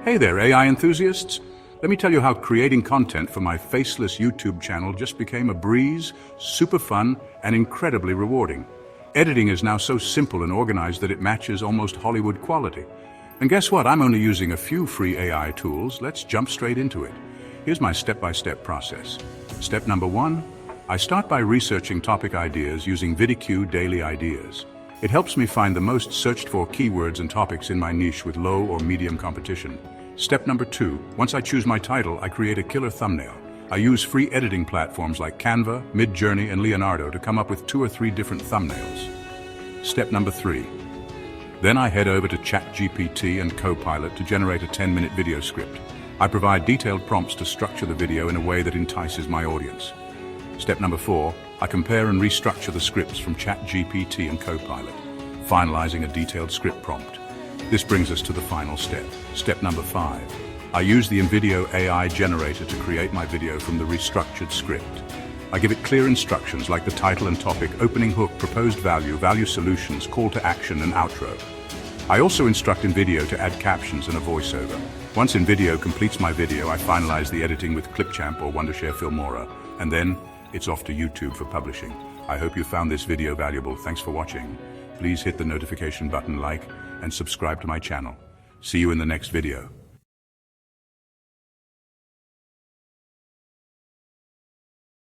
Hey there, AI enthusiasts! Let me tell you how creating content for my Faceless YouTube channel just became a breeze, super fun, and incredibly rewarding. Editing is now so simple and organized that it matches almost Hollywood quality. And guess what? I'm only using a few free AI tools. Let's jump straight into it. Here's my step-by-step process. Step number 1, I start by researching topic ideas using vidIQ Daily Ideas. It helps me find the most searched-for keywords and topics in my niche with low or medium competition. Step number 2, once I choose my title, I create a killer thumbnail. I use free editing platforms like Canva, Midjourney, and Leonardo to come up with 2 or 3 different thumbnails. Step number 3, then I head over to ChatGPT and Copilot to generate a 10-minute video script. I provide detailed prompts to structure the video in a way that entices my audience. Step number 4, I compare and restructure the scripts from ChatGPT and Copilot, finalizing a detailed script prompt. This brings us to the final step. Step number 5. I use the InVideo AI generator to create my video from the restructured script. I give it clear instructions like the title and topic, opening hook, proposed value, value solutions, call to action, and outro. I also instruct InVideo to add captions and a voiceover. Once InVideo completes my video, I finalize the editing with Clipchamp or Wondershare Filmora, and then it's off to YouTube for publishing. I hope you found this video valuable. Thanks for watching. Please hit the notification button, like, and subscribe to my channel. See you in the next video.